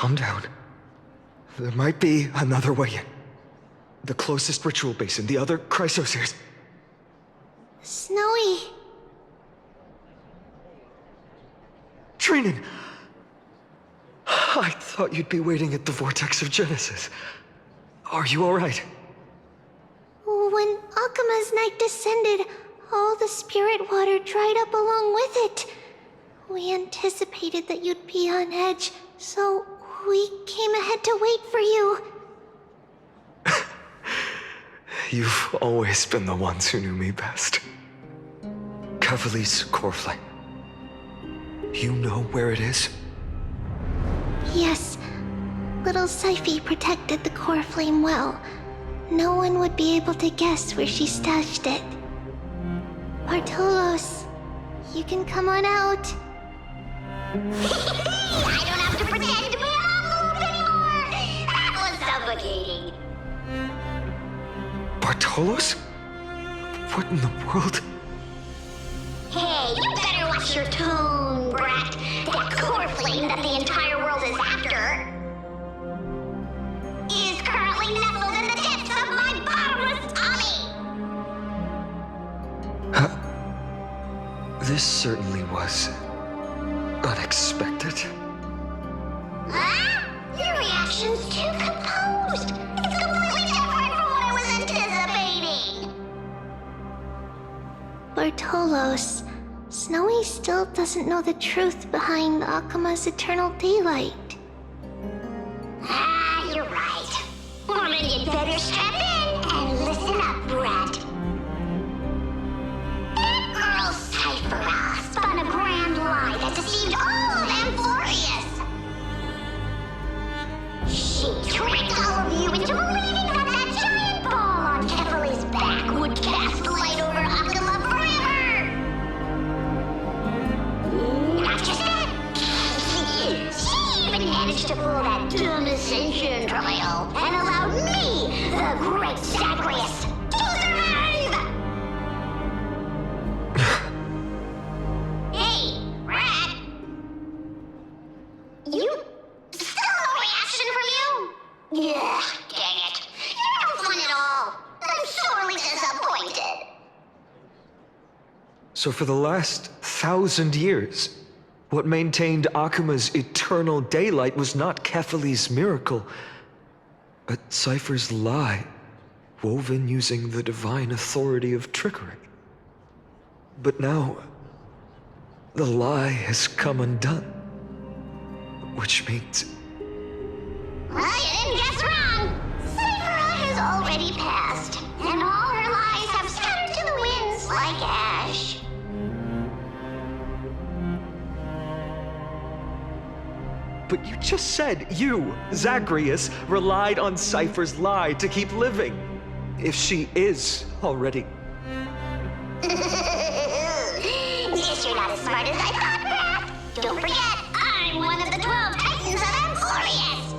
Calm down. There might be another way in. The closest ritual basin, the other chrysospheres. Snowy. Trinan! I thought you'd be waiting at the vortex of Genesis. Are you alright? When Akuma's night descended, all the spirit water dried up along with it. We anticipated that you'd be on edge, so we came ahead to wait for you. You've always been the ones who knew me best. Kevali's core flame. You know where it is? Yes. Little Syphi protected the core flame well. No one would be able to guess where she stashed it. Bartolos, you can come on out. I don't have to pretend to be a loop anymore! That was suffocating. Bartolos? What in the world? Hey, you better watch your tone, brat. That core flame that the entire world is after is currently nestled in the depths of my bottomless tummy. This certainly was unexpected. Huh? Your reaction's too composed. It's completely different from what I was anticipating. Bartolos, Snowy still doesn't know the truth behind Akuma's eternal daylight. Ah, you're right. Well, then you'd better strap in and listen up, brat. That girl Cyphera spun a grand lie that deceived all of Amphorius. She tricked all of you into believing that that giant ball on Kefali's back would cast light over Akuma forever. Not just that, she even managed to pull that dumb ascension trial and allowed me, the great Zagreus, to survive! Hey, Rat! You... still no reaction from you? Yeah, dang it. You're no fun at all. I'm sorely disappointed. So for the last 1,000 years, what maintained Akuma's eternal daylight was not Kefali's miracle, but Cypher's lie, woven using the divine authority of trickery. But now, the lie has come undone, which means... Well, you didn't guess wrong. Cyphera has already passed, and all her lies have scattered to the winds like ash. But you just said you, Zagreus, relied on Cypher's lie to keep living. If she is already... Guess you're not as smart as I thought, Brat. Don't forget, I'm one of the 12 Titans of Amphorius.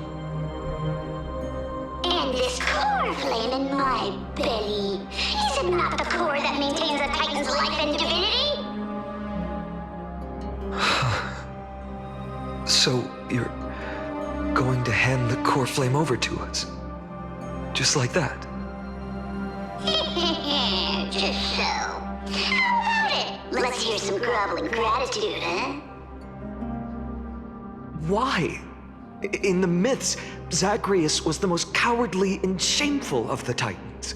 And this core flame in my belly, is it not the core that maintains a Titan's life and divinity? So, you're going to hand the core flame over to us? Just like that? Just so. How about it? Let's hear some groveling gratitude, huh? Why? In the myths, Zagreus was the most cowardly and shameful of the Titans.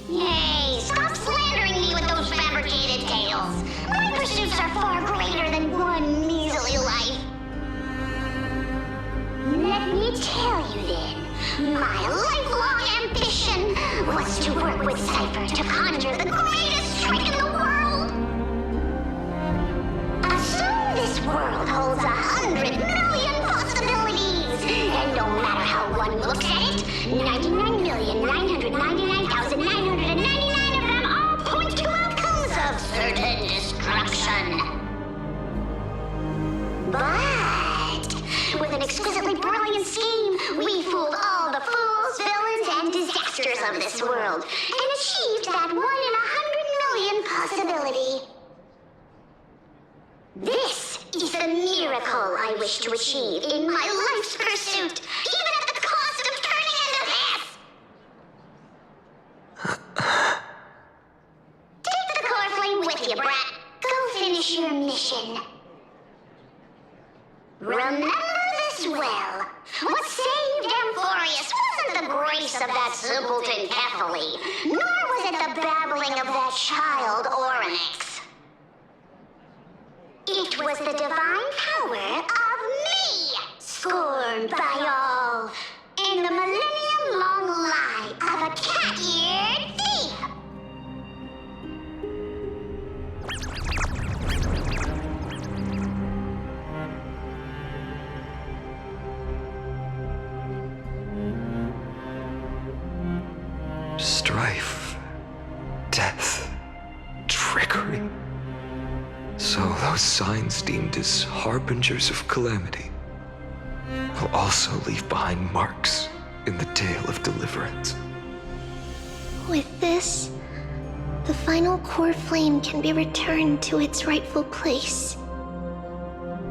Hey, stop slandering me with those fabricated tales. My pursuits are far greater than one measly life. Let me tell you then, my lifelong ambition was to work with Cypher to conjure the greatest trick in the world. Assume this world holds 100 million possibilities, and no matter how one looks at it, 99,999,999 of them all point to outcomes of certain destruction. But with an exquisitely brilliant scheme, we fooled all the fools, villains, and disasters of this world, and achieved that 1 in 100 million possibility. This is the miracle miracle I wish to achieve in my life's pursuit, even at the cost of turning into this! Take the core flame with you, brat. Go finish your mission. Remember this well. What saved Amphorius wasn't the grace of that simpleton Kephale, nor was it the babbling of that child Oryx. It was the divine power of me, scorned by all, and the millennium-long lie of a cat-eared thief. Strife, death, trickery. So those signs deemed as harbingers of calamity will also leave behind marks in the tale of deliverance. With this, the final core flame can be returned to its rightful place.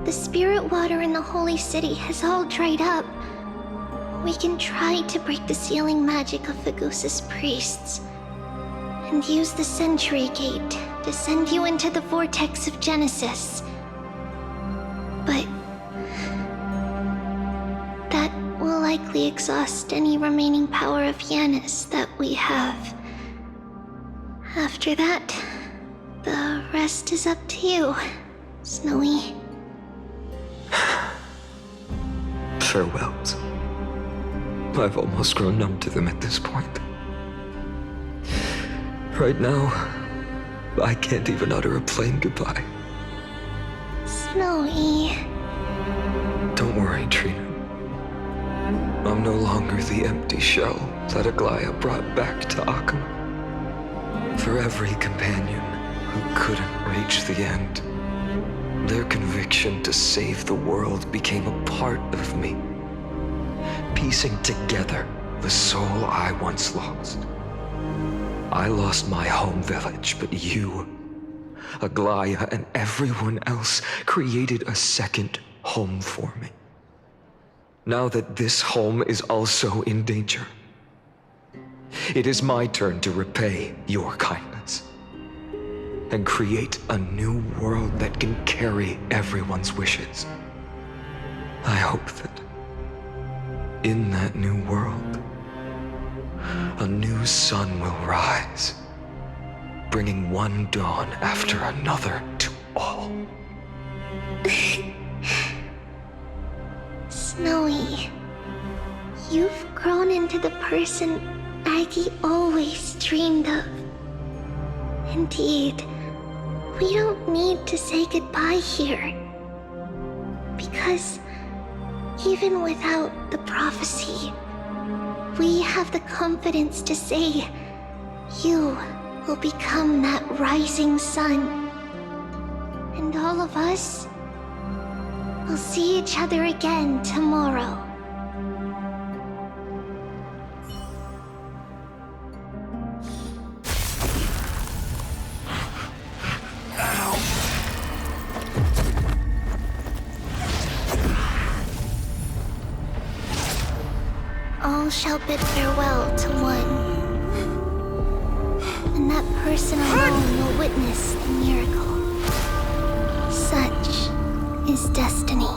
The spirit water in the holy city has all dried up. We can try to break the sealing magic of Fagusis priests and use the Century Gate to send you into the vortex of Genesis. But that will likely exhaust any remaining power of Yanis that we have. After that, the rest is up to you, Snowy. Farewells. I've almost grown numb to them at this point. Right now, I can't even utter a plain goodbye. Snowy. Don't worry, Trina. I'm no longer the empty shell that Aglaya brought back to Akuma. For every companion who couldn't reach the end, their conviction to save the world became a part of me, piecing together the soul I once lost. I lost my home village, but you, Aglaya, and everyone else created a second home for me. Now that this home is also in danger, it is my turn to repay your kindness and create a new world that can carry everyone's wishes. I hope that in that new world, a new sun will rise, bringing one dawn after another to all. Snowy, you've grown into the person Aggie always dreamed of. Indeed, we don't need to say goodbye here. Because even without the prophecy, we have the confidence to say you will become that rising sun. And all of us will see each other again tomorrow. All shall bid farewell to one, and that person alone will witness the miracle. Such is destiny.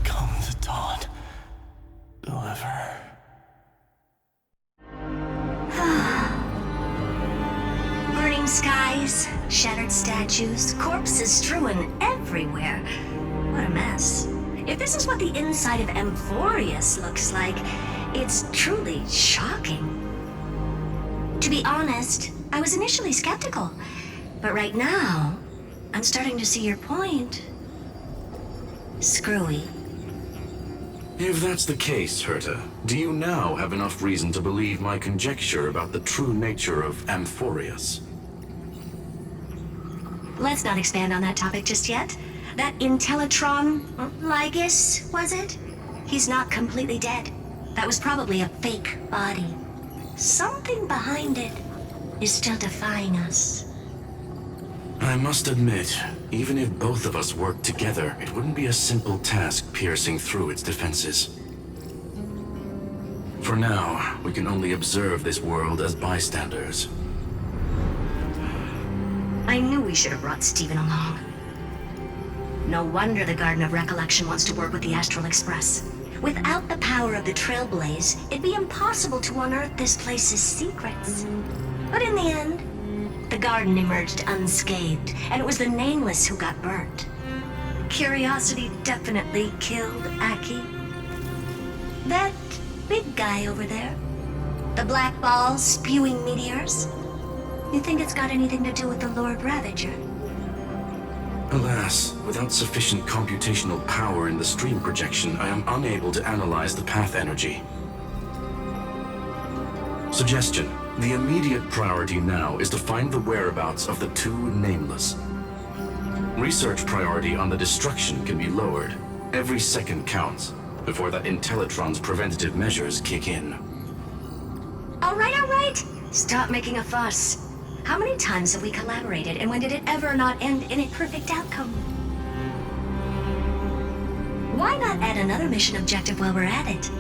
Become the dawn. Deliver. Burning skies, shattered statues, corpses strewn everywhere. What a mess. If this is what the inside of Amphorius looks like, it's truly shocking. To be honest, I was initially skeptical, but right now, I'm starting to see your point. Screwy. If that's the case, Herta, do you now have enough reason to believe my conjecture about the true nature of Amphorius? Let's not expand on that topic just yet. That Intellitron, Lygus, was it? He's not completely dead. That was probably a fake body. Something behind it is still defying us. I must admit, Even if both of us worked together, it wouldn't be a simple task piercing through its defenses. For now, we can only observe this world as bystanders. I knew we should have brought Steven along. No wonder the Garden of Recollection wants to work with the Astral Express. Without the power of the Trailblaze, it'd be impossible to unearth this place's secrets. But in the end, the garden emerged unscathed, and it was the Nameless who got burnt. Curiosity definitely killed Aki. That big guy over there, the black ball spewing meteors, you think it's got anything to do with the Lord Ravager? Alas, without sufficient computational power in the stream projection, I am unable to analyze the path energy. Suggestion. The immediate priority now is to find the whereabouts of the two Nameless. Research priority on the destruction can be lowered. Every second counts, before that Intellitron's preventative measures kick in. All right. Stop making a fuss. How many times have we collaborated, and when did it ever not end in a perfect outcome? Why not add another mission objective while we're at it?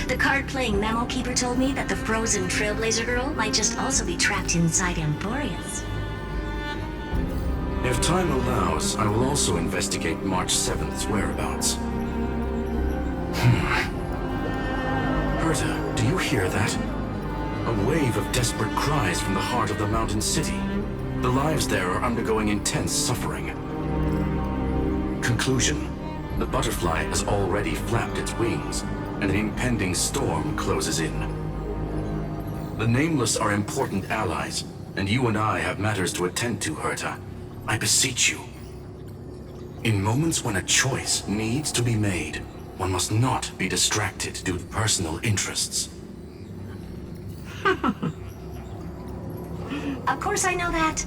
The card-playing memo keeper told me that the frozen Trailblazer girl might just also be trapped inside Emporius. If time allows, I will also investigate March 7th's whereabouts. Herta, do you hear that? A wave of desperate cries from the heart of the mountain city. The lives there are undergoing intense suffering. Conclusion. The butterfly has already flapped its wings, and an impending storm closes in. The Nameless are important allies, and you and I have matters to attend to, Herta. I beseech you. In moments when a choice needs to be made, one must not be distracted due to personal interests. Of course I know that.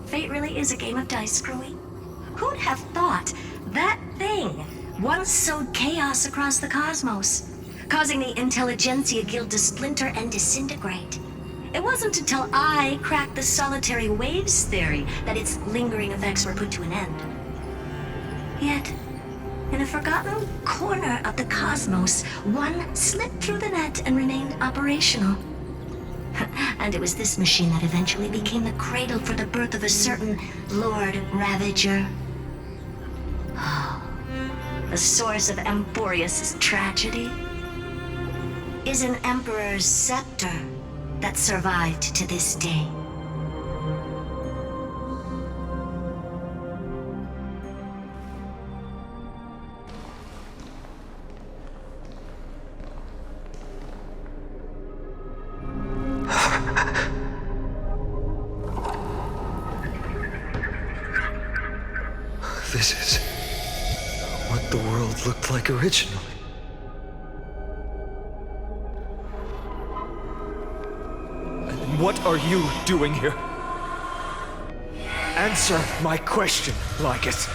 Fate really is a game of dice, Screwy. Who'd have thought that thing once sowed chaos across the cosmos, causing the Intelligentsia Guild to splinter and disintegrate? It wasn't until I cracked the solitary waves theory that its lingering effects were put to an end. Yet, in a forgotten corner of the cosmos, one slipped through the net and remained operational. And it was this machine that eventually became the cradle for the birth of a certain Lord Ravager. The source of Emporius' tragedy is an Emperor's scepter that survived to this day. This is what the world looked like originally. And what are you doing here? Answer my question, Lycus.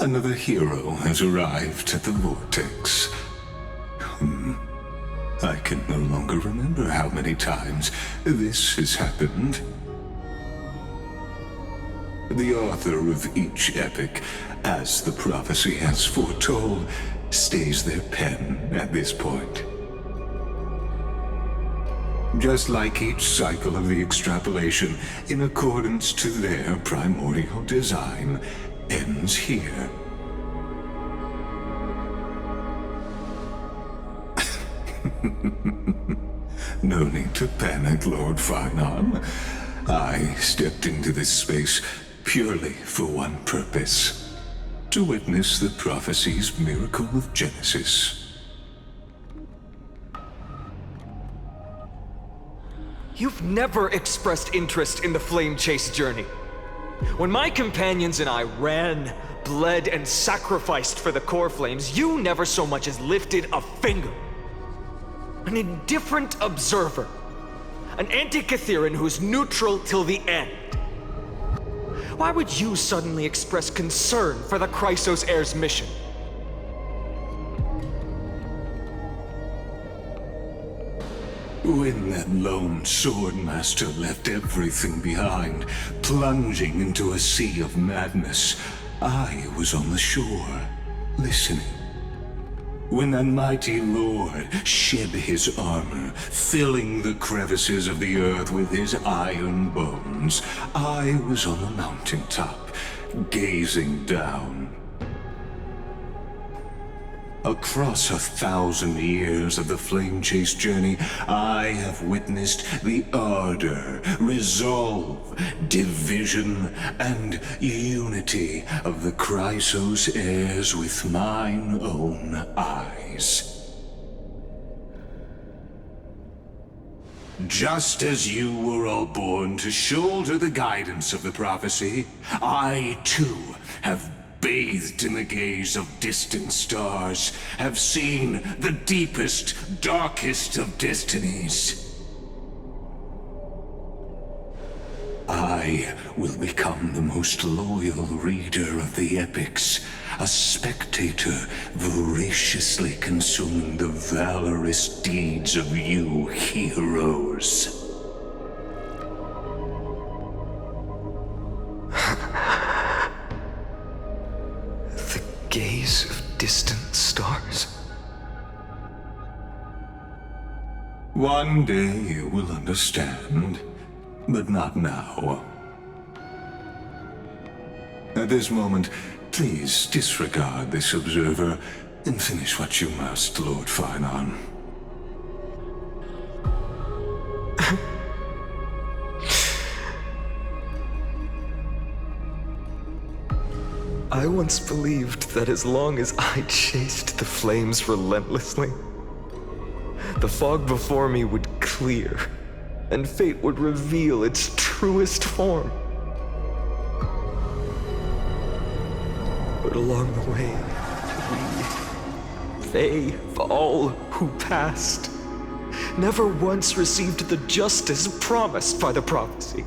Another hero has arrived at the Vortex. I can no longer remember how many times this has happened. The author of each epic, as the prophecy has foretold, stays their pen at this point. Just like each cycle of the extrapolation, in accordance to their primordial design, ends here. No need to panic, Lord Farnon. I stepped into this space purely for one purpose: to witness the prophecy's miracle of Genesis. You've never expressed interest in the Flame Chase journey. When my companions and I ran, bled, and sacrificed for the core flames, you never so much as lifted a finger. An indifferent observer. An anti-Catheran who's neutral till the end. Why would you suddenly express concern for the Chrysos Heir's mission? When that lone swordmaster left everything behind, plunging into a sea of madness, I was on the shore, listening. When that mighty lord shed his armor, filling the crevices of the earth with his iron bones, I was on the mountaintop, gazing down. Across 1,000 years of the Flame Chase journey, I have witnessed the ardor, resolve, division, and unity of the Chrysos heirs with mine own eyes. Just as you were all born to shoulder the guidance of the prophecy, I too have bathed in the gaze of distant stars, have seen the deepest, darkest of destinies. I will become the most loyal reader of the epics, a spectator voraciously consuming the valorous deeds of you heroes. Gaze of distant stars. One day you will understand, but not now. At this moment, please disregard this observer and finish what you must, Lord Farnon. I once believed that as long as I chased the flames relentlessly, the fog before me would clear, and fate would reveal its truest form. But along the way, they, all who passed, never once received the justice promised by the prophecy.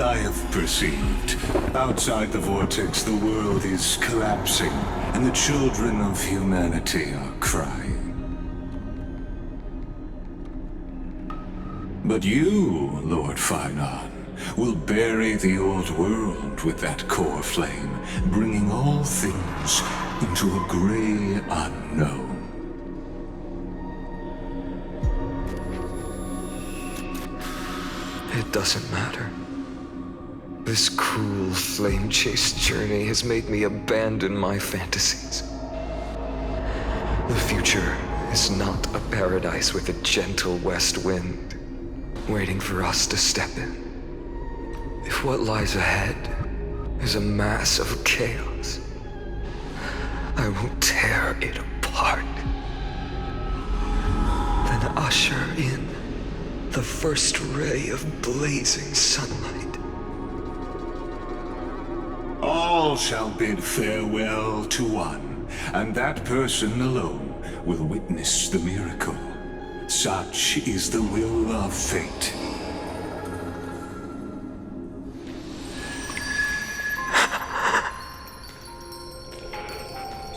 I have perceived. Outside the vortex, the world is collapsing, and the children of humanity are crying. But you, Lord Farnon, will bury the old world with that core flame, bringing all things into a gray unknown. It doesn't matter. This cruel flame chase journey has made me abandon my fantasies. The future is not a paradise with a gentle west wind, waiting for us to step in. If what lies ahead is a mass of chaos, I will tear it apart. Then usher in the first ray of blazing sunlight. All shall bid farewell to one, and that person alone will witness the miracle. Such is the will of fate.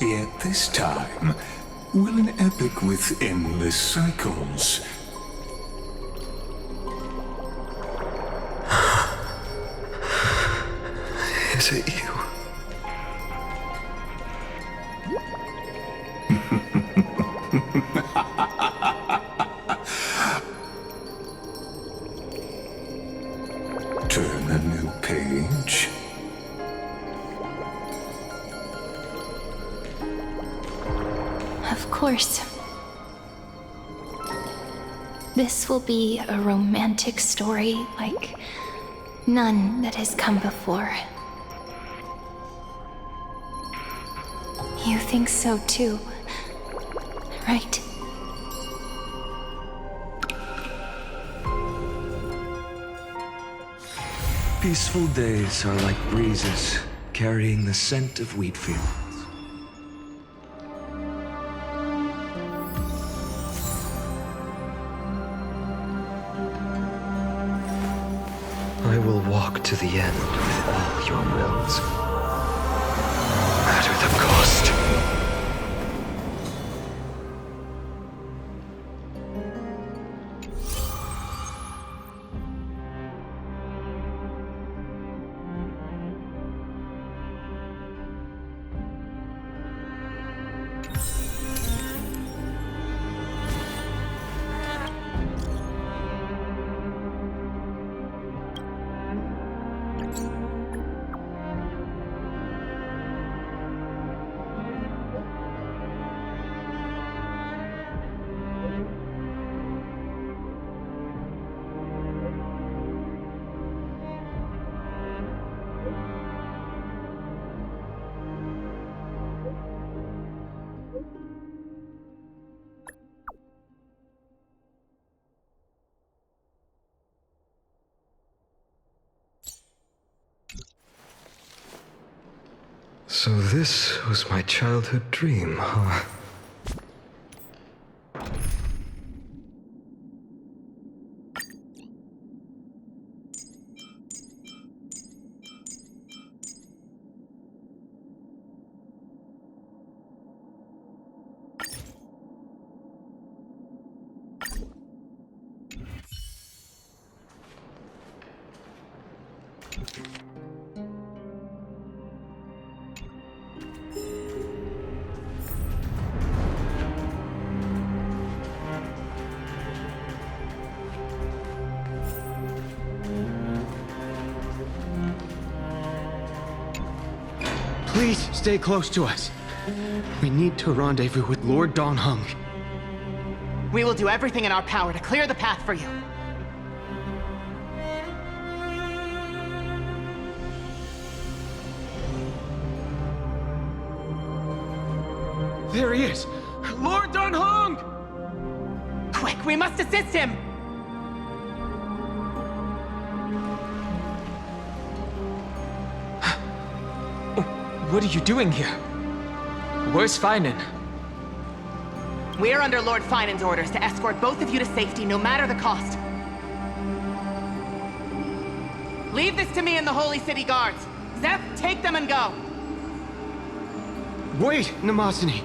Yet this time, will an epic with endless cycles Is it you? turn a new page? Of course. This will be a romantic story like none that has come before. You think so too, right? Peaceful days are like breezes carrying the scent of wheat fields. I will walk to the end with all your wills, no matter the cost. So this was my childhood dream, huh? Please stay close to us. We need to rendezvous with Lord Dong Hung. We will do everything in our power to clear the path for you. There he is! Lord Dong Hung! Quick, we must assist him! What are you doing here? Where's Feinen? We're under Lord Feinen's orders to escort both of you to safety, no matter the cost. Leave this to me and the Holy City Guards. Zeph, take them and go. Wait, Namasani!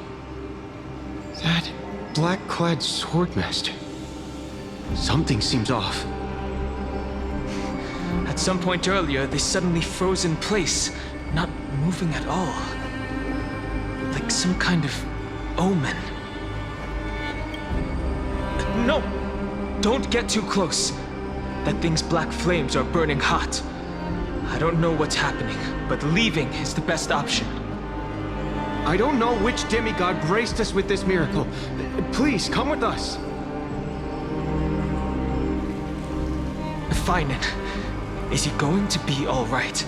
That black-clad swordmaster. Something seems off. At some point earlier, they suddenly froze in place, not moving at all. Like some kind of omen. No! Don't get too close. That thing's black flames are burning hot. I don't know what's happening, but leaving is the best option. I don't know which demigod graced us with this miracle. Please, come with us. Feinen, is he going to be all right?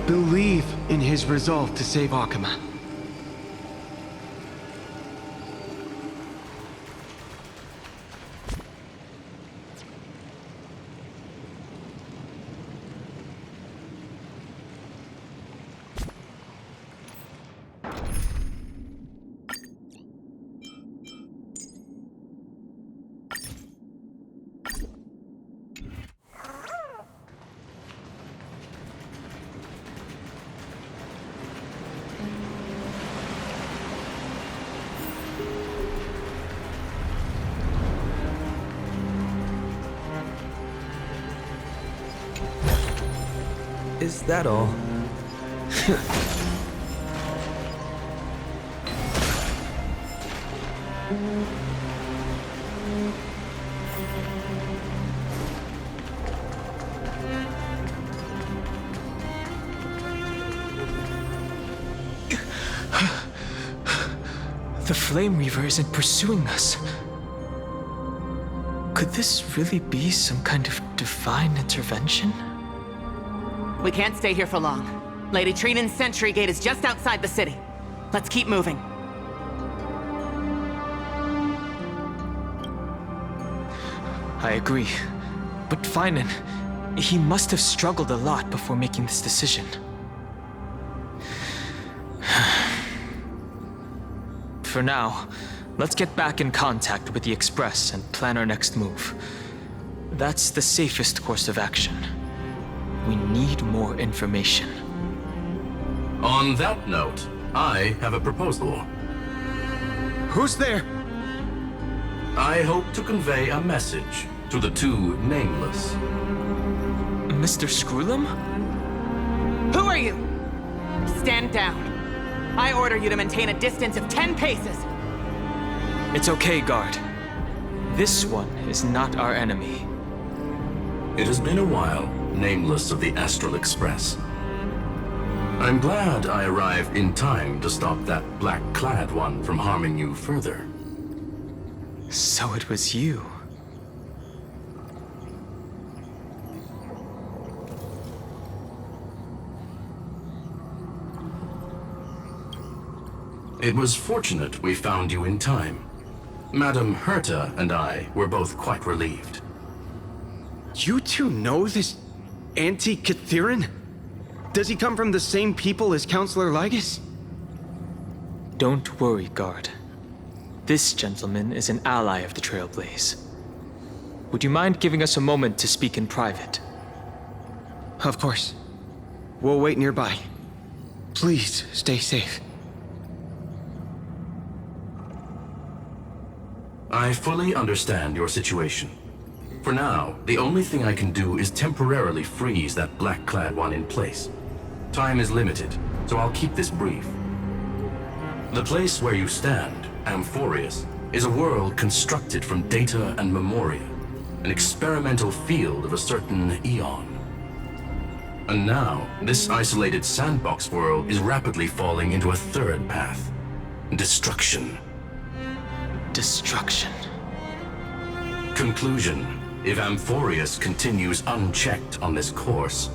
Believe in his resolve to save Akuma. Is that all? The Flame Reaver isn't pursuing us. Could this really be some kind of divine intervention? We can't stay here for long. Lady Trinan's sentry gate is just outside the city. Let's keep moving. I agree. But Feinen, he must have struggled a lot before making this decision. For now, let's get back in contact with the Express and plan our next move. That's the safest course of action. We need more information. On that note, I have a proposal. Who's there? I hope to convey a message to the two nameless. Mr. Screwlum? Who are you? Stand down. I order you to maintain a distance of 10 paces. It's okay, guard. This one is not our enemy. It has been a while, nameless of the Astral Express. I'm glad I arrived in time to stop that black-clad one from harming you further. So it was you. It was fortunate we found you in time. Madame Herta and I were both quite relieved. You two know this Anti-Catherine? Does he come from the same people as Counselor Lygus? Don't worry, guard. This gentleman is an ally of the Trailblaze. Would you mind giving us a moment to speak in private? Of course. We'll wait nearby. Please, stay safe. I fully understand your situation. For now, the only thing I can do is temporarily freeze that black-clad one in place. Time is limited, so I'll keep this brief. The place where you stand, Amphorius, is a world constructed from data and memoria, an experimental field of a certain eon. And now, this isolated sandbox world is rapidly falling into a third path. Destruction. Destruction. Conclusion. If Amphorius continues unchecked on this course,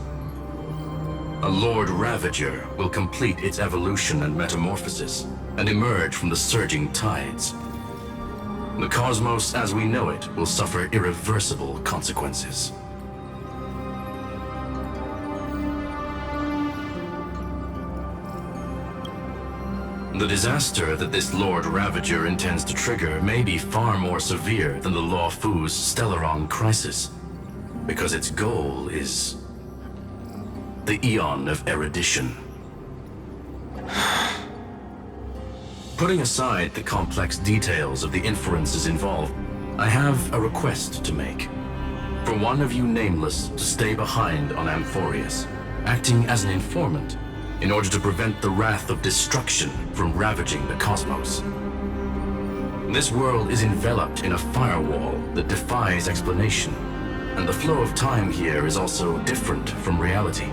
a Lord Ravager will complete its evolution and metamorphosis, and emerge from the surging tides. The cosmos as we know it will suffer irreversible consequences. The disaster that this Lord Ravager intends to trigger may be far more severe than the Law Fu's Stellaron crisis, because its goal is the Eon of Erudition. Putting aside the complex details of the inferences involved, I have a request to make. For one of you nameless to stay behind on Amphorius, acting as an informant, in order to prevent the wrath of destruction from ravaging the cosmos. This world is enveloped in a firewall that defies explanation, and the flow of time here is also different from reality.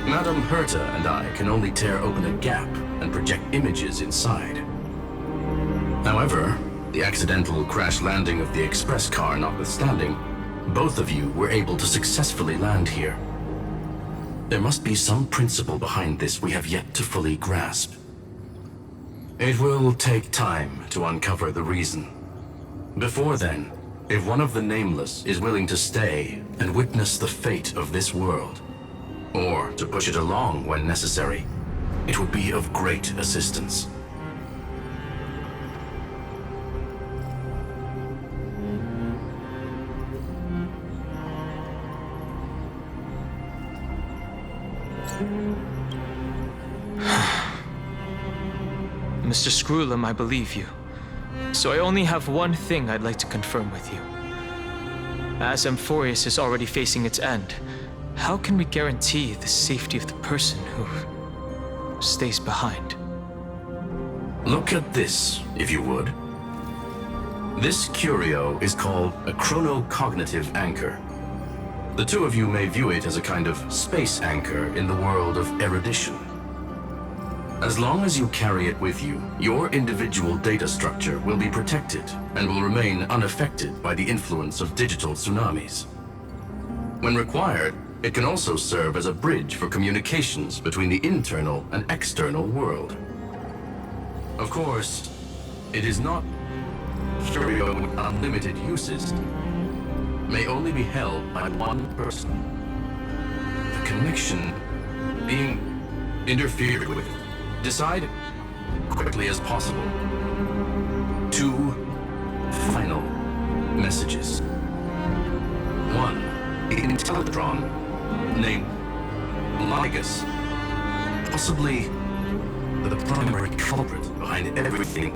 Madame Herta and I can only tear open a gap and project images inside. However, the accidental crash landing of the express car notwithstanding, both of you were able to successfully land here. There must be some principle behind this we have yet to fully grasp. It will take time to uncover the reason. Before then, if one of the Nameless is willing to stay and witness the fate of this world, or to push it along when necessary, it would be of great assistance. Mr. Screwlum, I believe you. So I only have one thing I'd like to confirm with you. As Amphorius is already facing its end, how can we guarantee the safety of the person who stays behind? Look at this, if you would. This curio is called a chronocognitive anchor. The two of you may view it as a kind of space anchor in the world of erudition. As long as you carry it with you, your individual data structure will be protected and will remain unaffected by the influence of digital tsunamis. When required, it can also serve as a bridge for communications between the internal and external world. Of course, it is not curio with unlimited uses. May only be held by one person. The connection being interfered with. Decide quickly as possible. 2 final messages. 1 Intellatron named Lygus, possibly the primary culprit behind everything.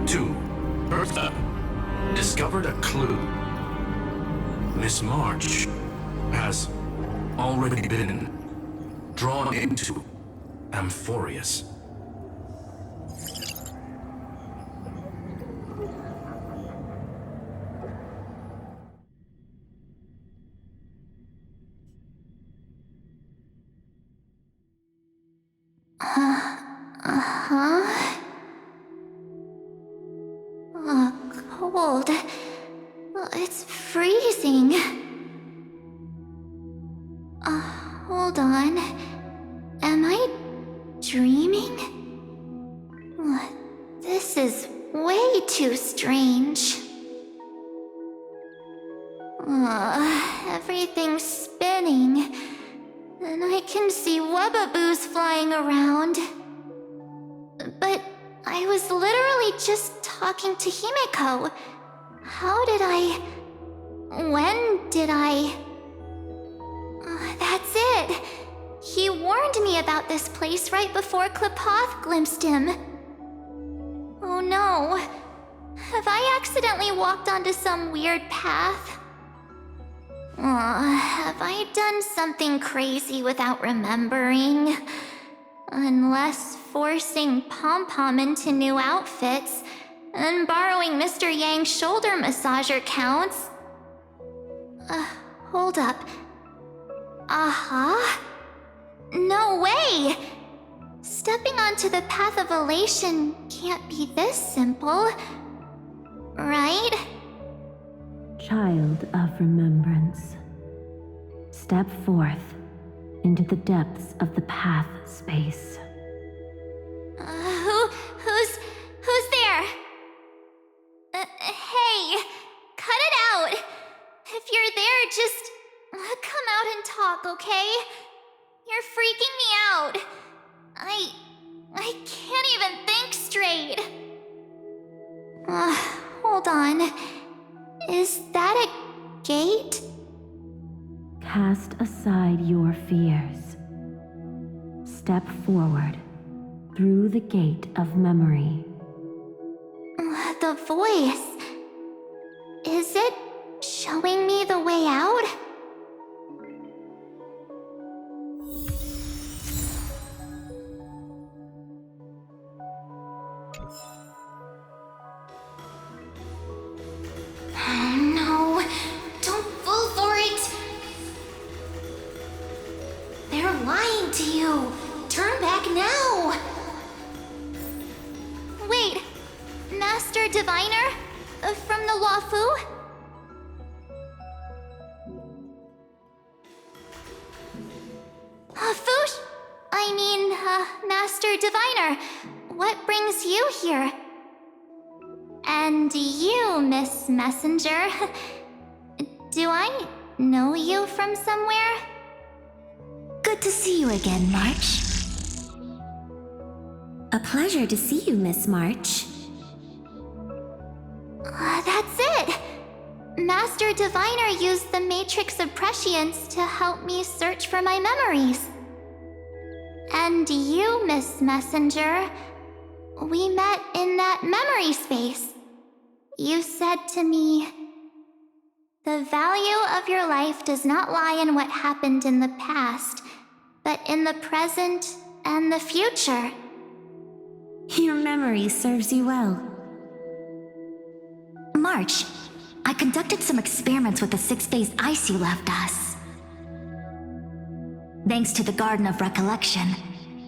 2 Herta discovered a clue. Miss March has already been drawn into Amphorius. Cold. It's freezing. Hold on. Am I dreaming? This is way too strange. Everything's spinning. and I can see webbaboos flying around. But I was literally just talking to Himeko. How did I... When did I... That's it. He warned me about this place right before Klepoth glimpsed him. Oh no. Have I accidentally walked onto some weird path? Have I done something crazy without remembering? Unless forcing Pom-Pom into new outfits and borrowing Mr. Yang's shoulder massager counts. Hold up. No way! Stepping onto the path of elation can't be this simple, right? Child of remembrance, step forth into the depths of the path space. Who's there? Hey, cut it out! If you're there, just come out and talk, okay? You're freaking me out. I can't even think straight. Hold on. Is that a gate? Cast aside your fears. Step forward through the gate of memory. The voice. Is it showing me the way out? No, don't fall for it. They're lying to you. Turn back now. Wait, Master Diviner? From the Wafu? Fush? Master Diviner, what brings you here? And you, Miss Messenger. Do I know you from somewhere? Good to see you again, March. A pleasure to see you, Miss March. That's it! Master Diviner used the Matrix of Prescience to help me search for my memories. And you, Miss Messenger, we met in that memory space. You said to me, "The value of your life does not lie in what happened in the past, but in the present and the future." Your memory serves you well. March, I conducted some experiments with the 6-phase ice you left us. Thanks to the Garden of Recollection,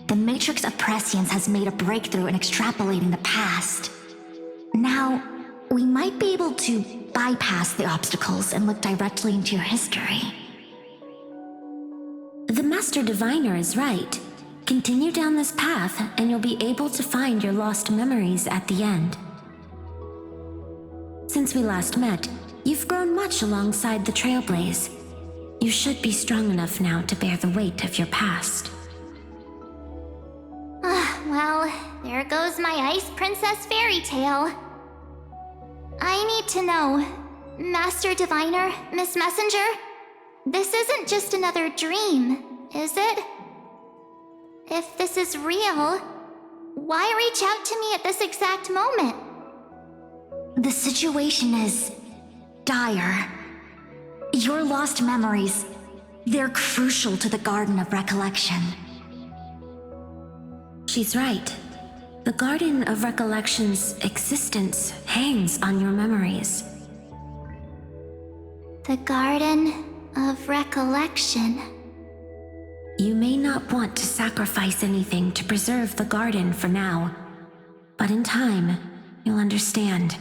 the Matrix of Prescience has made a breakthrough in extrapolating the past. Now, we might be able to bypass the obstacles and look directly into your history. The Master Diviner is right. Continue down this path, and you'll be able to find your lost memories at the end. Since we last met, you've grown much alongside the Trailblaze. You should be strong enough now to bear the weight of your past. Well, there goes my Ice Princess fairy tale. I need to know, Master Diviner, Miss Messenger, this isn't just another dream, is it? If this is real, why reach out to me at this exact moment? The situation is dire. Your lost memories, they're crucial to the Garden of Recollection. She's right. The Garden of Recollection's existence hangs on your memories. The Garden of Recollection. You may not want to sacrifice anything to preserve the garden for now, but in time, you'll understand.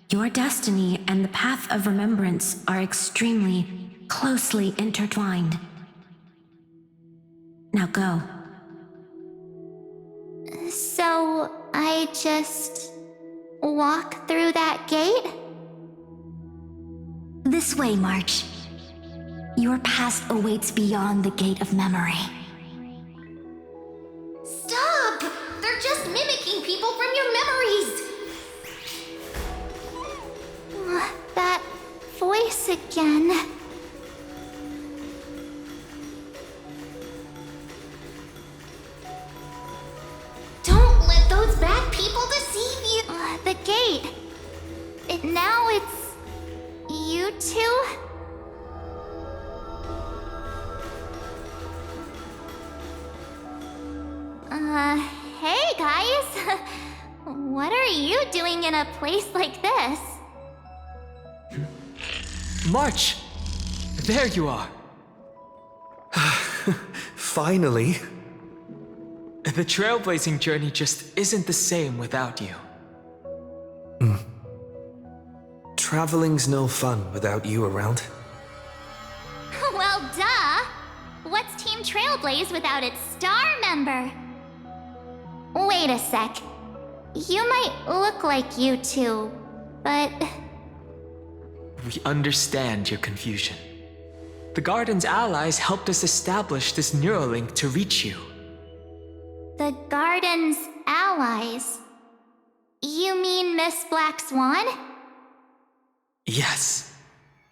Your destiny and the path of remembrance are extremely, closely intertwined. Now go. So, I just walk through that gate? This way, March. Your past awaits beyond the gate of memory. Stop! They're just mimicking people from your memories! That voice again. Don't let those bad people deceive you! The gate. Now it's... you two? Hey guys! What are you doing in a place like this? March! There you are! Finally. The trailblazing journey just isn't the same without you. Traveling's no fun without you around. Well, duh! What's Team Trailblaze without its star member? Wait a sec. You might look like you two, but... We understand your confusion. The Garden's allies helped us establish this Neuralink to reach you. The Garden's allies? You mean Miss Black Swan? Yes.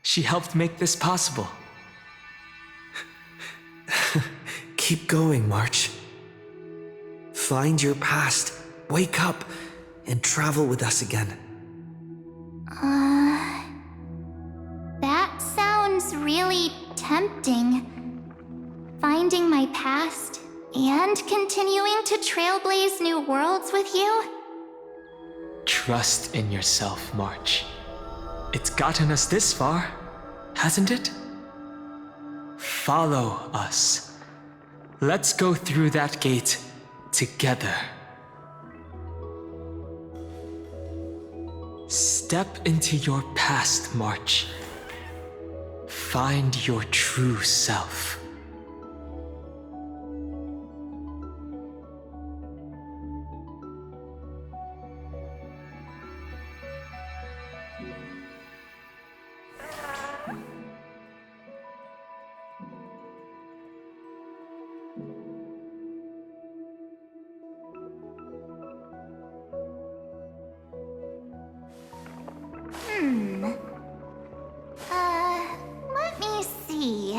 She helped make this possible. Keep going, March. Find your past, wake up, and travel with us again. That sounds really tempting. Finding my past and continuing to trailblaze new worlds with you? Trust in yourself, March. It's gotten us this far, hasn't it? Follow us. Let's go through that gate together. Step into your past, March. Find your true self. Let me see.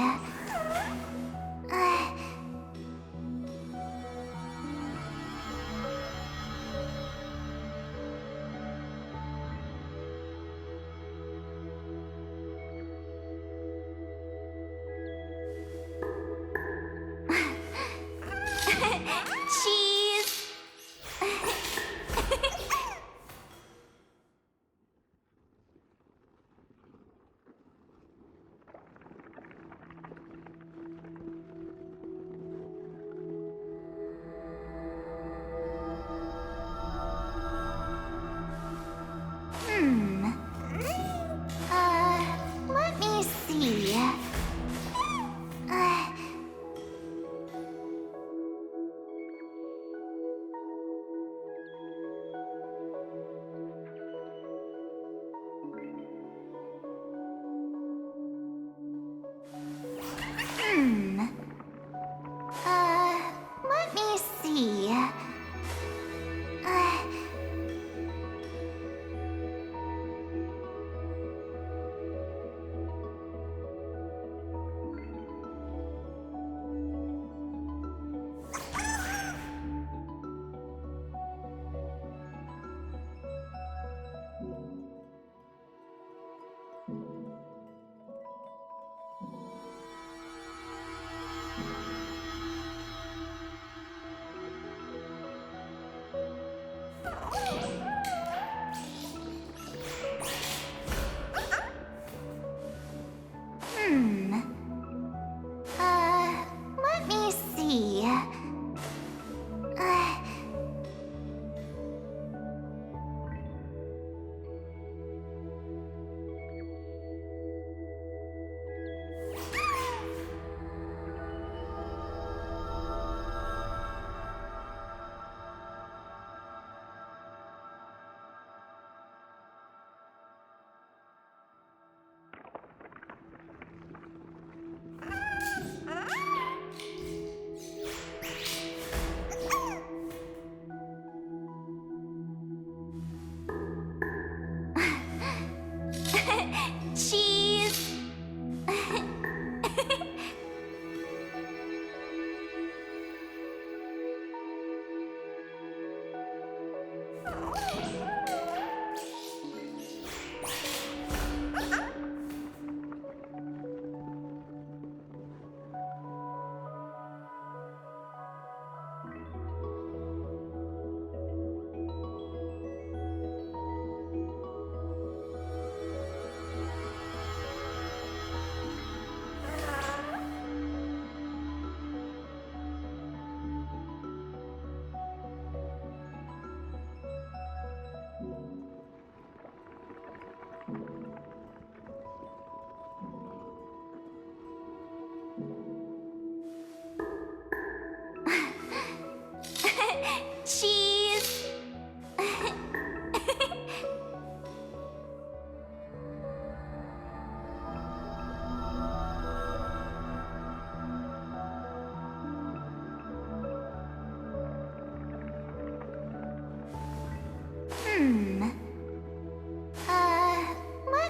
Let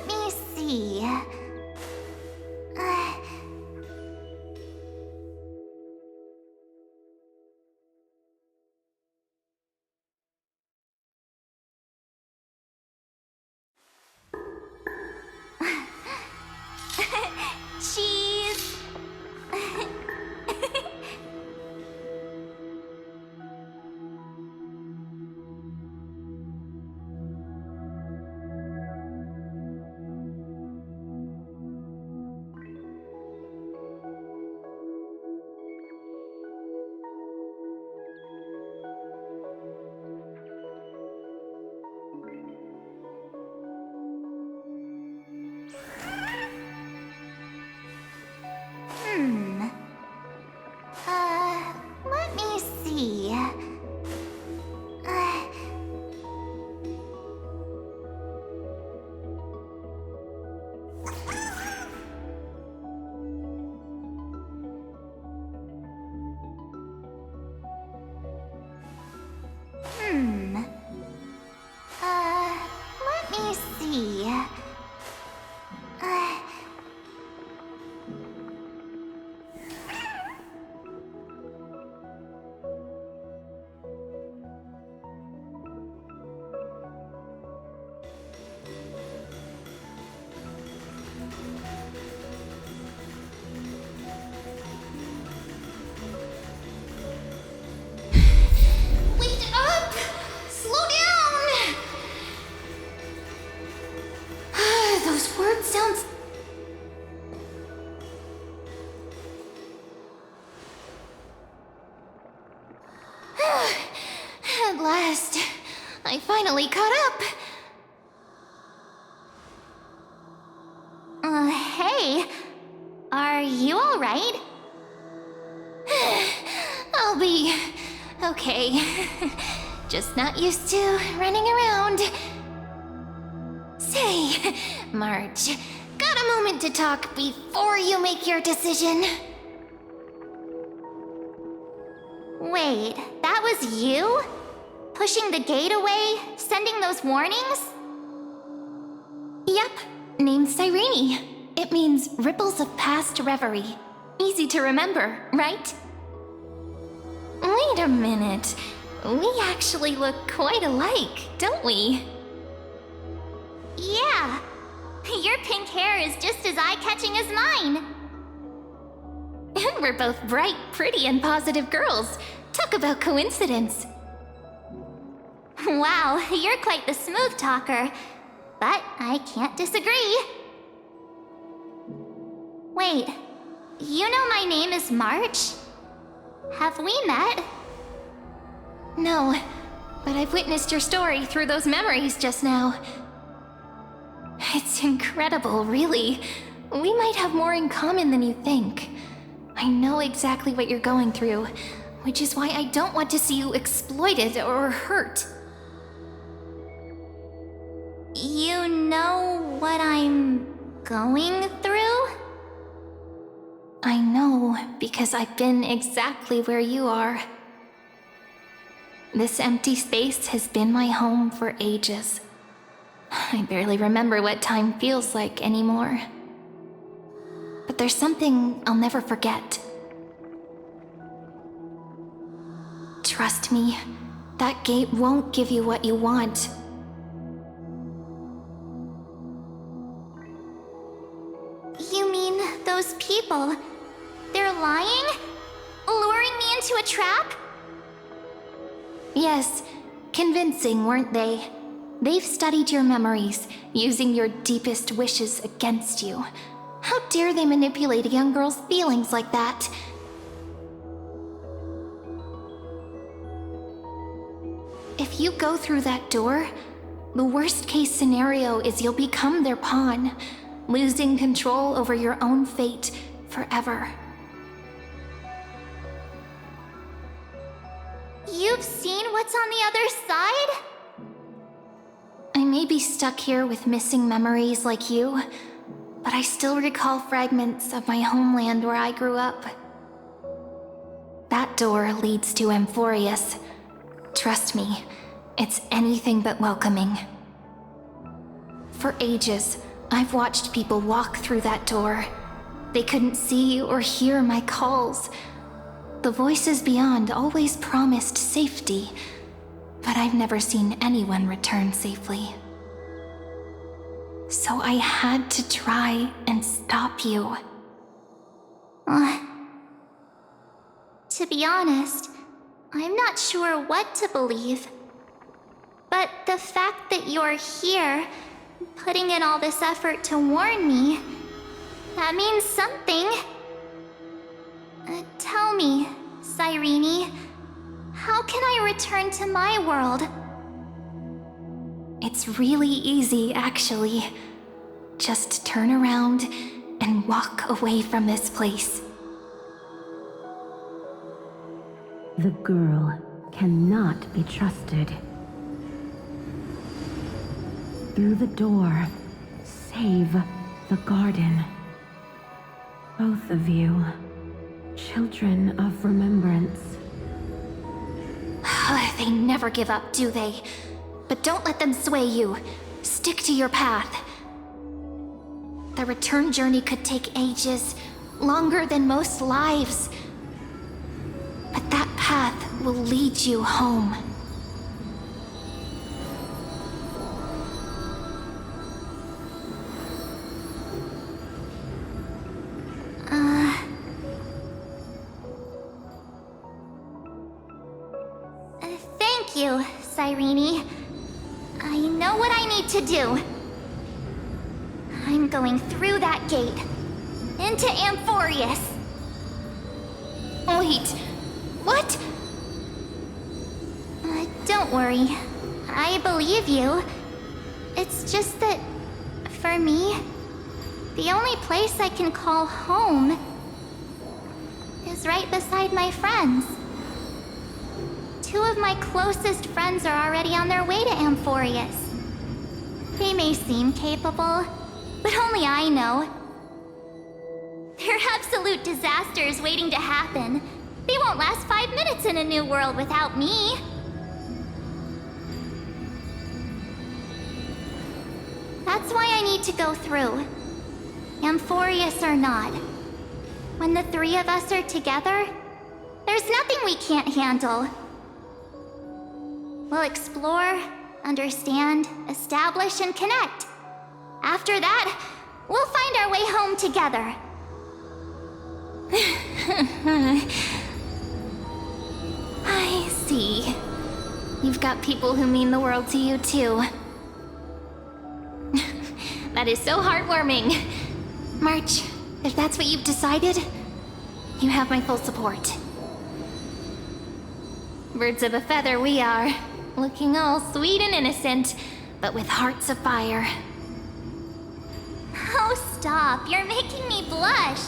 me see. Cheese! Let me see. Let me see. Wait up! Slow down! Those word sounds. At last, I finally caught up. Hey, are you alright? I'll be okay. Just not used to running around. Say, Marge, got a moment to talk before you make your decision? Wait, that was you? Pushing the gate away? Sending those warnings? Yep, named Cyrene. It means ripples of past reverie. Easy to remember, right? Wait a minute. We actually look quite alike, don't we? Yeah. Your pink hair is just as eye-catching as mine. And we're both bright, pretty, and positive girls. Talk about coincidence. Wow, you're quite the smooth talker. But I can't disagree. Wait, you know my name is March? Have we met? No, but I've witnessed your story through those memories just now. It's incredible, really. We might have more in common than you think. I know exactly what you're going through, which is why I don't want to see you exploited or hurt. You know what I'm going through? I know, because I've been exactly where you are. This empty space has been my home for ages. I barely remember what time feels like anymore. But there's something I'll never forget. Trust me, that gate won't give you what you want. You mean those people? They're lying? Luring me into a trap? Yes, convincing, weren't they? They've studied your memories, using your deepest wishes against you. How dare they manipulate a young girl's feelings like that? If you go through that door, the worst case scenario is you'll become their pawn, losing control over your own fate forever. You've seen what's on the other side? I may be stuck here with missing memories like you, but I still recall fragments of my homeland where I grew up. That door leads to Amphorius. Trust me, It's anything but welcoming. For ages, I've watched people walk through that door. They couldn't see or hear my calls. The voices beyond always promised safety, but I've never seen anyone return safely. So I had to try and stop you. To be honest, I'm not sure what to believe. But the fact that you're here, putting in all this effort to warn me, that means something. Tell me, Cyrene, how can I return to my world? It's really easy, actually. Just turn around and walk away from this place. The girl cannot be trusted. Through the door, save the garden. Both of you, children of remembrance. They never give up, do they? But don't let them sway you. Stick to your path. The return journey could take ages, longer than most lives. But that path will lead you home. Thank you, Cyrene. I know what I need to do. I'm going through that gate. Into Amphorius. Wait, what? Don't worry. I believe you. It's just that, for me, the only place I can call home is right beside my friends. Two of my closest friends are already on their way to Amphorius. They may seem capable, but only I know. They're absolute disasters waiting to happen. They won't last 5 minutes in a new world without me. That's why I need to go through. Amphorius or not. When the three of us are together, there's nothing we can't handle. We'll explore, understand, establish, and connect. After that, we'll find our way home together. I see. You've got people who mean the world to you, too. That is so heartwarming. March, if that's what you've decided, you have my full support. Birds of a feather we are, looking all sweet and innocent, but with hearts of fire. Oh, stop. You're making me blush.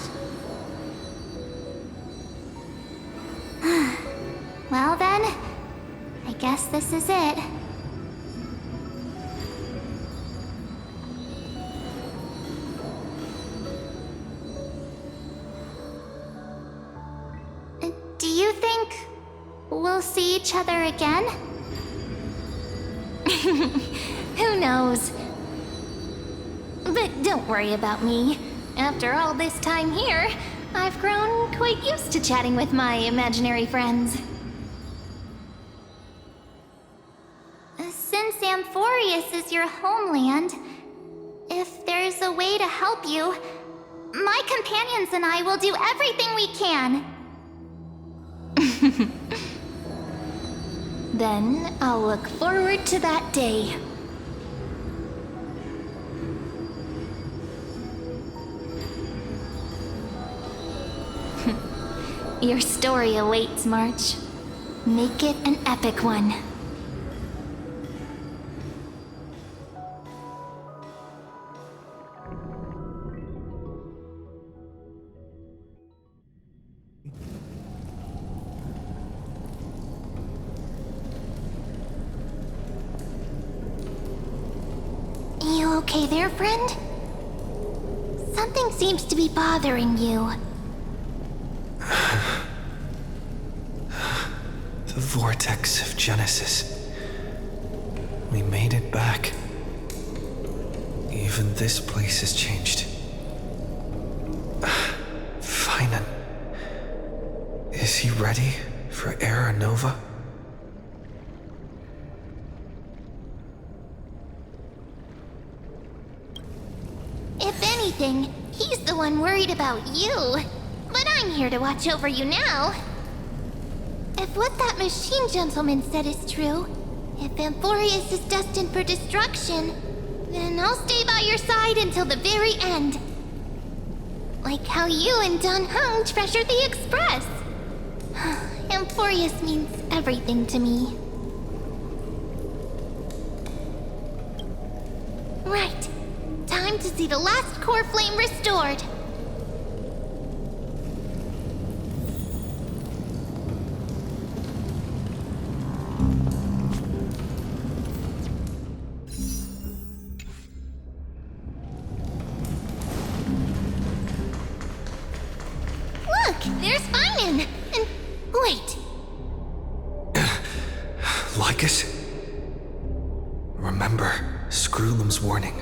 Well then, I guess this is it. Do you think we'll see each other again? Who knows? But don't worry about me. After all this time here, I've grown quite used to chatting with my imaginary friends. Since Amphorius is your homeland, if there's a way to help you, my companions and I will do everything we can. Then I'll look forward to that day. Your story awaits, March. Make it an epic one. You okay there, friend? Something seems to be bothering you. The vortex of Genesis. We made it back. Even this place has changed. Finan. Is he ready for Era Nova? If anything, he's the one worried about you. But I'm here to watch over you now. If what that machine gentleman said is true, if Amphorius is destined for destruction, then I'll stay by your side until the very end. Like how you and Dun Hung treasured the Express. Amphorius means everything to me. Right. Time to see the last core flame restored. Look, there's Finan. And wait. Lycus? Remember Screwlum's warning.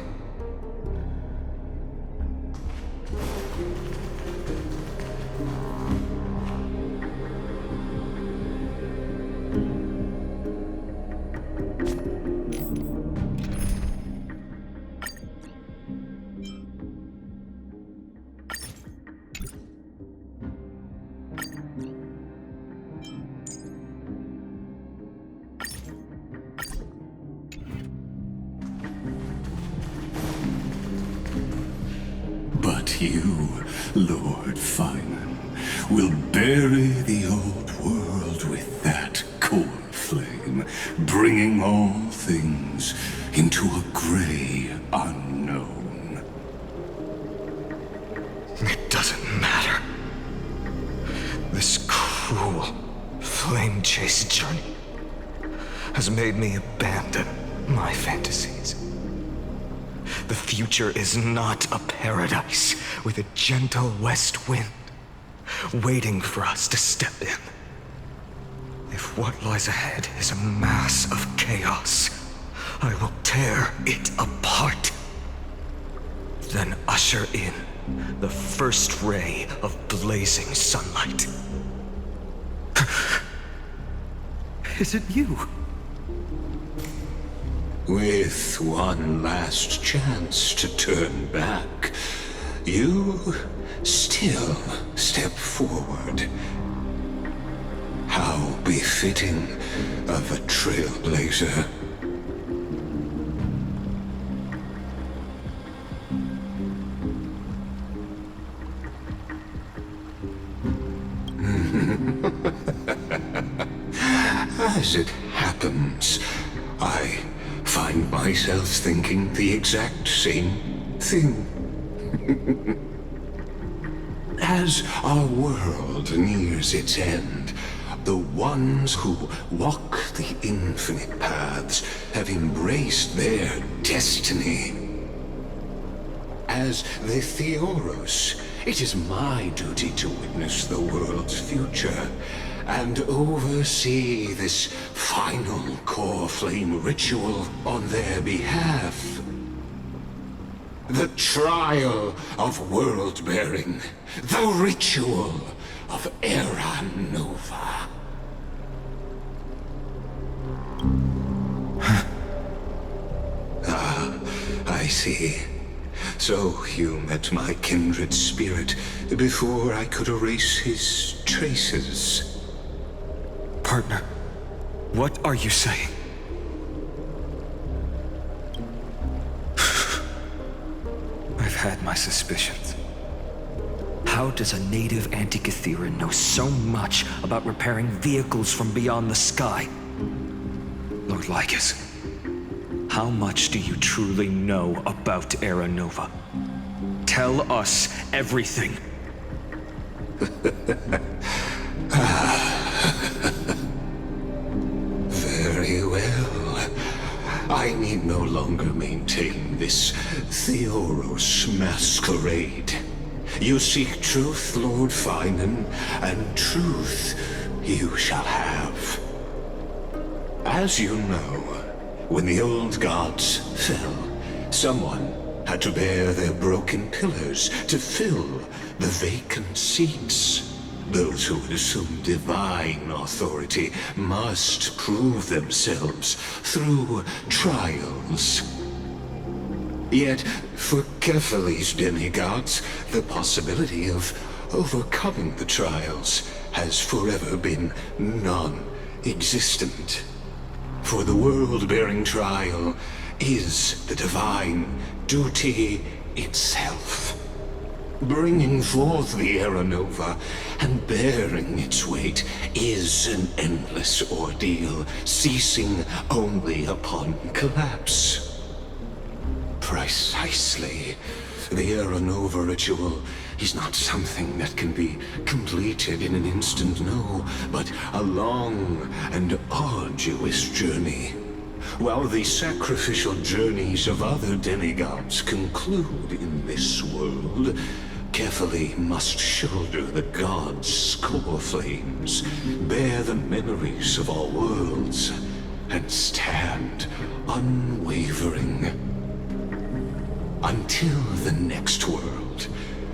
But you, Lord Finan, will bury the old world with that core flame, bringing all things into a gray unknown. It doesn't matter. This cruel flame chase journey has made me abandon my fantasies. The future is not a paradise with a gentle west wind waiting for us to step in. If what lies ahead is a mass of chaos, I will tear it apart. Then usher in the first ray of blazing sunlight. Is it you? With one last chance to turn back, you still step forward. How befitting of a trailblazer. As it happens, I find myself thinking the exact same thing. As our world nears its end, the ones who walk the infinite paths have embraced their destiny. As the Theoros, it is my duty to witness the world's future and oversee this final core flame ritual on their behalf. The trial of world-bearing, the ritual of Era Nova. I see. So you met my kindred spirit before I could erase his traces. Partner, what are you saying? I've had my suspicions. How does a native Antikytheran know so much about repairing vehicles from beyond the sky? Lord Lycus, how much do you truly know about Era Nova? Tell us everything. Very well. I need no longer maintain this Theoros masquerade. You seek truth, Lord Finan, and truth you shall have. As you know, When the old gods fell, someone had to bear their broken pillars to fill the vacant seats. Those who would assume divine authority must prove themselves through trials. Yet, for Kefali's demigods, the possibility of overcoming the trials has forever been non-existent. For the world-bearing trial is the divine duty itself. Bringing forth the Era Nova and bearing its weight is an endless ordeal, ceasing only upon collapse. Precisely. The Era Nova ritual is not something that can be completed in an instant, no, but a long and arduous journey. While the sacrificial journeys of other demigods conclude in this world, Kefali must shoulder the gods' core flames, bear the memories of all worlds, and stand unwavering. Until the next world,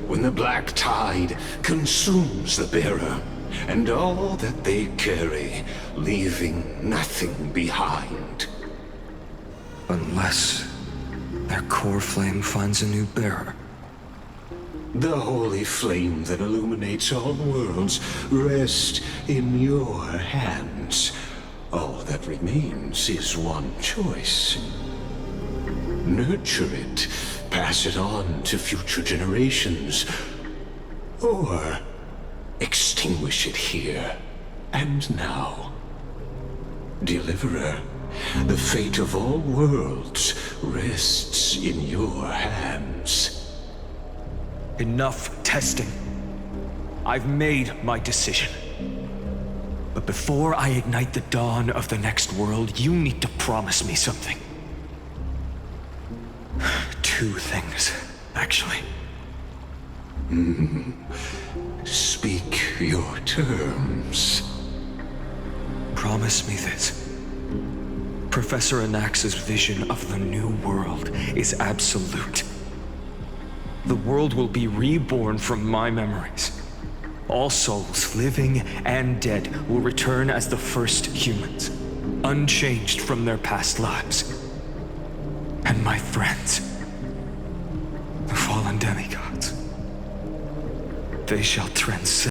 when the black tide consumes the bearer, and all that they carry, leaving nothing behind. Unless their core flame finds a new bearer. The holy flame that illuminates all worlds rests in your hands. All that remains is one choice. Nurture it, pass it on to future generations, or extinguish it here and now. Deliverer, the fate of all worlds rests in your hands. Enough testing. I've made my decision. But before I ignite the dawn of the next world, you need to promise me something. 2 things, actually. Speak your terms. Promise me this. Professor Anax's vision of the new world is absolute. The world will be reborn from my memories. All souls, living and dead, will return as the first humans, unchanged from their past lives. And my friends, the fallen demigods, they shall transcend.